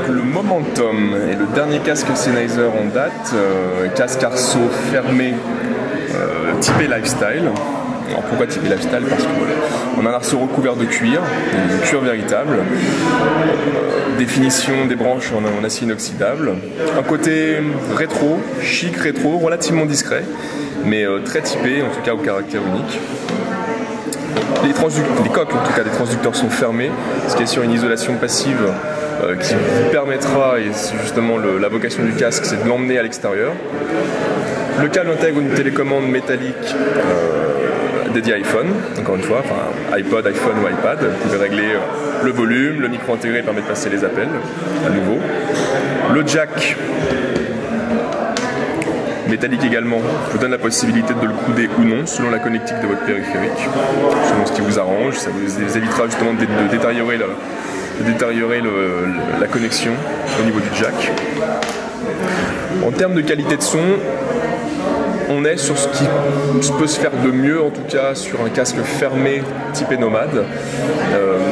Le Momentum est le dernier casque Sennheiser en date, casque arceau fermé typé lifestyle. Alors pourquoi typé lifestyle? Parce qu'on a un arceau recouvert de cuir véritable, définition des branches en acier inoxydable, un côté rétro, chic rétro, relativement discret, mais très typé, en tout cas au caractère unique. Les coques en tout cas des transducteurs sont fermées, ce qui est sur une isolation passive qui vous permettra, et c'est justement la vocation du casque, c'est de l'emmener à l'extérieur. Le câble intègre une télécommande métallique dédiée à iPhone, encore une fois, enfin iPod, iPhone ou iPad. Vous pouvez régler le volume, le micro intégré permet de passer les appels à nouveau. Le jack métallique également vous donne la possibilité de le couder ou non selon la connectique de votre périphérique, selon ce qui vous arrange. Ça vous évitera justement de détériorer la connexion au niveau du jack. En termes de qualité de son, on est sur ce qui peut se faire de mieux, en tout cas sur un casque fermé typé nomade,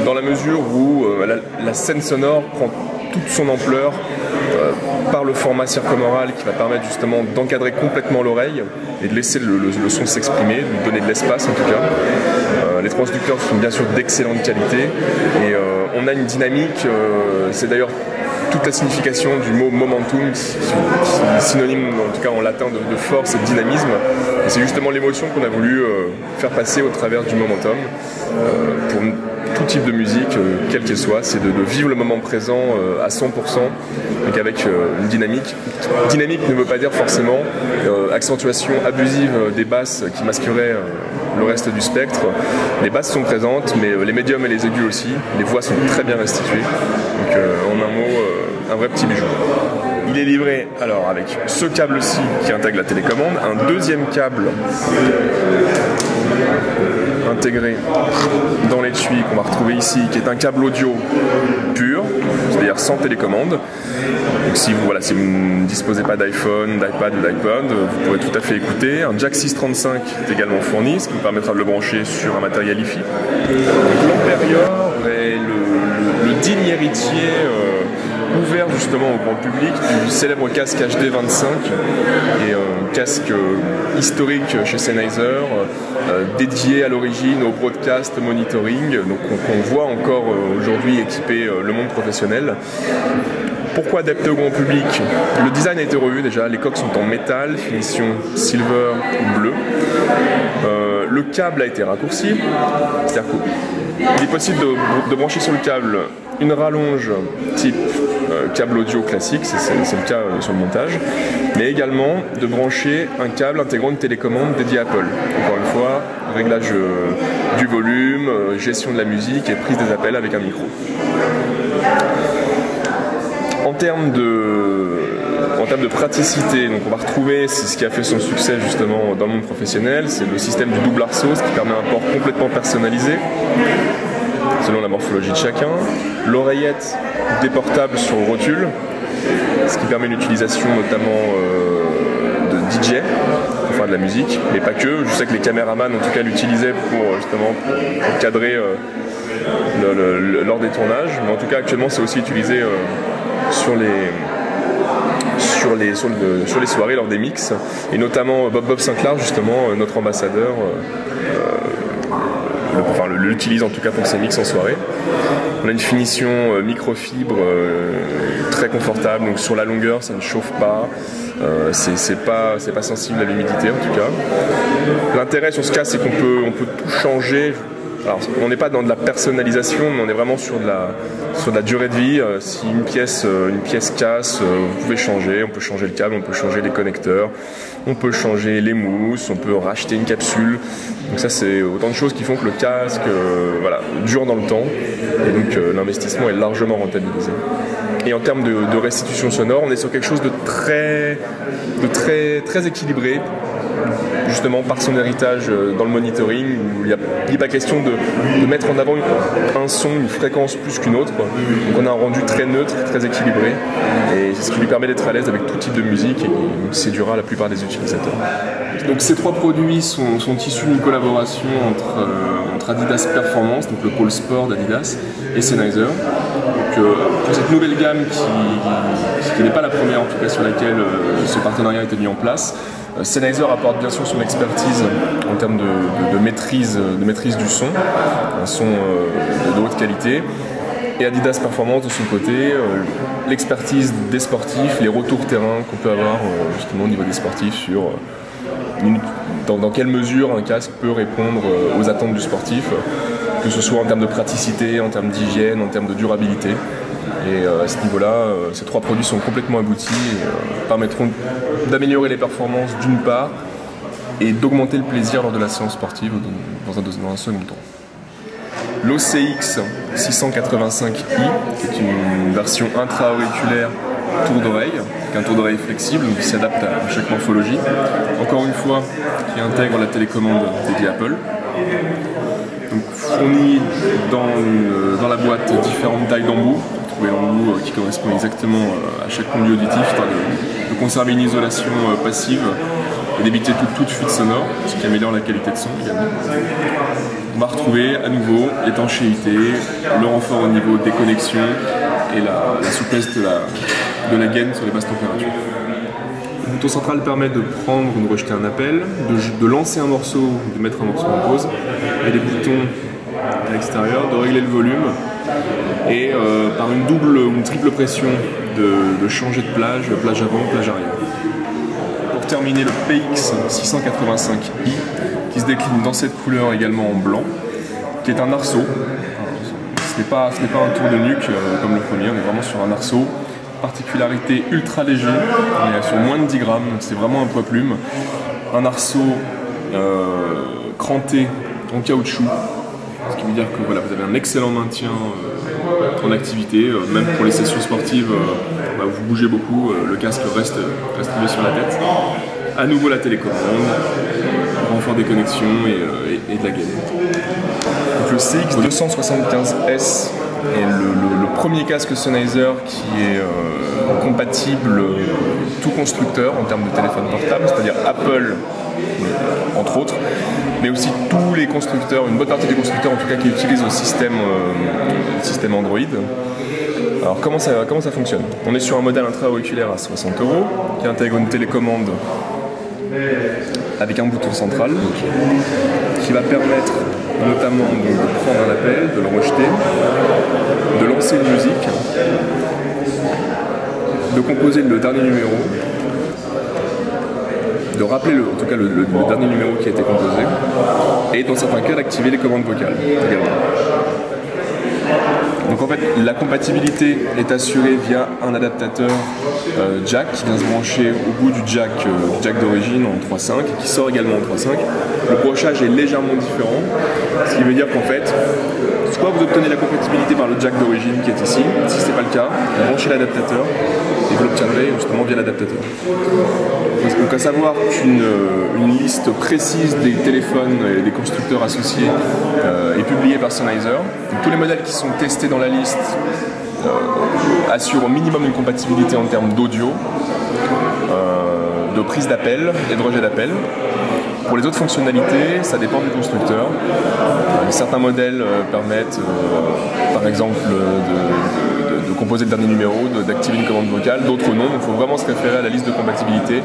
dans la mesure où la scène sonore prend toute son ampleur par le format circumoral qui va permettre justement d'encadrer complètement l'oreille et de laisser le son s'exprimer, de lui donner de l'espace en tout cas. Les transducteurs sont bien sûr d'excellente qualité et on a une dynamique, c'est d'ailleurs toute la signification du mot momentum, synonyme en tout cas en latin de force et de dynamisme. Et c'est justement l'émotion qu'on a voulu faire passer au travers du momentum pour tout type de musique, quelle qu'elle soit. C'est de vivre le moment présent à 100%, donc avec une dynamique. Dynamique ne veut pas dire forcément accentuation abusive des basses qui masqueraient le reste du spectre. Les basses sont présentes, mais les médiums et les aigus aussi. Les voix sont très bien restituées. Donc en un mot, un vrai petit bijou. Il est livré alors avec ce câble-ci qui intègre la télécommande, un deuxième câble intégré dans l'étui qu'on va retrouver ici, qui est un câble audio pur, c'est-à-dire sans télécommande. Donc si vous ne disposez pas d'iPhone, d'iPad ou d'iPod, vous pourrez tout à fait écouter. Un jack 635 est également fourni, ce qui vous permettra de le brancher sur un matériel hi-fi. L'Ampérior est le digne héritier ouvert justement au grand public du célèbre casque HD25, qui est un casque historique chez Sennheiser, dédié à l'origine au broadcast monitoring, donc on voit encore aujourd'hui équiper le monde professionnel. Pourquoi adapté au grand public? Le design a été revu déjà, les coques sont en métal, finition silver ou bleu. Le câble a été raccourci, c'est-à-dire qu'il est possible de brancher sur le câble une rallonge type câble audio classique, c'est le cas sur le montage, mais également de brancher un câble intégrant une télécommande dédiée à Apple. Encore une fois, réglage du volume, gestion de la musique et prise des appels avec un micro. En termes de praticité, donc on va retrouver, c'est ce qui a fait son succès justement dans le monde professionnel, c'est le système du double arceau, ce qui permet un port complètement personnalisé selon la morphologie de chacun, l'oreillette déportable sur le rotule, ce qui permet une utilisation notamment de DJ pour faire de la musique, mais pas que. Je sais que les caméramans en tout cas l'utilisaient pour cadrer lors des tournages, mais en tout cas actuellement c'est aussi utilisé sur les soirées lors des mix, et notamment Bob Sinclair justement, notre ambassadeur, l'utilise en tout cas pour ses mix en soirée. On a une finition microfibre très confortable, donc sur la longueur ça ne chauffe pas, c'est pas sensible à l'humidité en tout cas. L'intérêt sur ce cas, c'est qu'on peut tout changer. Alors, on n'est pas dans de la personnalisation, mais on est vraiment sur de la durée de vie. Si une pièce casse, vous pouvez changer. On peut changer le câble, on peut changer les connecteurs, on peut changer les mousses, on peut racheter une capsule. Donc ça, c'est autant de choses qui font que le casque dure dans le temps. Et donc l'investissement est largement rentabilisé. Et en termes de restitution sonore, on est sur quelque chose de très équilibré. justement par son héritage dans le monitoring, où il n'est pas question de mettre en avant un son, une fréquence plus qu'une autre. Donc on a un rendu très neutre, très équilibré, et c'est ce qui lui permet d'être à l'aise avec tout type de musique et séduira la plupart des utilisateurs. Donc ces trois produits sont issus d'une collaboration entre Adidas Performance, donc le pôle sport d'Adidas, et Sennheiser. Donc, pour cette nouvelle gamme qui n'est pas la première en tout cas sur laquelle ce partenariat a été mis en place, Sennheiser apporte bien sûr son expertise en termes de maîtrise du son, un son de haute qualité, et Adidas Performance de son côté, l'expertise des sportifs, les retours terrain qu'on peut avoir justement au niveau des sportifs sur dans quelle mesure un casque peut répondre aux attentes du sportif, que ce soit en termes de praticité, en termes d'hygiène, en termes de durabilité. Et à ce niveau-là, ces trois produits sont complètement aboutis et permettront d'améliorer les performances d'une part et d'augmenter le plaisir lors de la séance sportive dans un second temps. L'OCX 685i, qui est une version intra-auriculaire tour d'oreille, avec un tour d'oreille flexible qui s'adapte à chaque morphologie. Encore une fois, qui intègre la télécommande dédiée Apple. Donc, fourni dans la boîte différentes tailles d'embout. Vous trouvez l'embout qui correspond exactement à chaque conduit auditif, histoire de conserver une isolation passive et d'éviter toute fuite sonore, ce qui améliore la qualité de son également. On va retrouver à nouveau l'étanchéité, le renfort au niveau des connexions et la souplesse de la gaine sur les basses températures. Le bouton central permet de prendre ou de rejeter un appel, de lancer un morceau, de mettre un morceau en pause, et les boutons à l'extérieur, de régler le volume, et par une double ou une triple pression de changer de plage avant, plage arrière. Pour terminer, le PX 685i, qui se décline dans cette couleur également en blanc, qui est un arceau. Ce n'est pas un tour de nuque comme le premier, on est vraiment sur un arceau. Particularité ultra léger, on est sur moins de 10 grammes, donc c'est vraiment un poids plume. Un arceau cranté en caoutchouc, ce qui veut dire que voilà, vous avez un excellent maintien en activité, même pour les sessions sportives où vous bougez beaucoup, le casque reste lié sur la tête. À nouveau la télécommande, renfort des connexions et de la gaine. Donc le CX275S est le premier casque Sennheiser qui est compatible tout constructeur en termes de téléphone portable, c'est-à-dire Apple entre autres, mais aussi tous les constructeurs, une bonne partie des constructeurs en tout cas qui utilisent le système Android. Alors comment ça fonctionne? On est sur un modèle intra-auriculaire à 60 €, qui intègre une télécommande avec un bouton central qui va permettre notamment de prendre un appel, de le rejeter, de lancer une musique, de composer le dernier numéro, de rappeler en tout cas le dernier numéro qui a été composé, et dans certains cas d'activer les commandes vocales également. Donc en fait, la compatibilité est assurée via un adaptateur jack qui vient se brancher au bout du jack d'origine en 3.5 et qui sort également en 3.5. Le brochage est légèrement différent, ce qui veut dire qu'en fait, soit vous obtenez la compatibilité par le jack d'origine qui est ici, si ce n'est pas le cas, vous branchez l'adaptateur et vous l'obtiendrez justement via l'adaptateur. Donc à savoir qu'une liste précise des téléphones et des constructeurs associés est publiée par Sennheiser. Donc, tous les modèles qui sont testés dans la liste assurent au minimum une compatibilité en termes d'audio, de prise d'appel et de rejet d'appel. Pour les autres fonctionnalités, ça dépend du constructeur. Certains modèles permettent, par exemple, de composer le dernier numéro, d'activer une commande vocale, d'autres non. Donc il faut vraiment se référer à la liste de compatibilité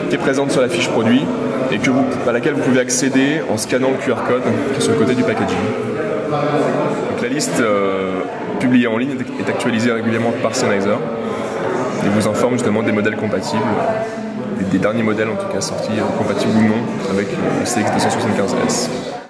qui est présente sur la fiche produit et à laquelle vous pouvez accéder en scannant le QR code qui est sur le côté du packaging. Donc la liste publiée en ligne est actualisée régulièrement par Sennheiser et vous informe justement des modèles compatibles, des derniers modèles en tout cas sortis compatibles ou non avec le CX275S.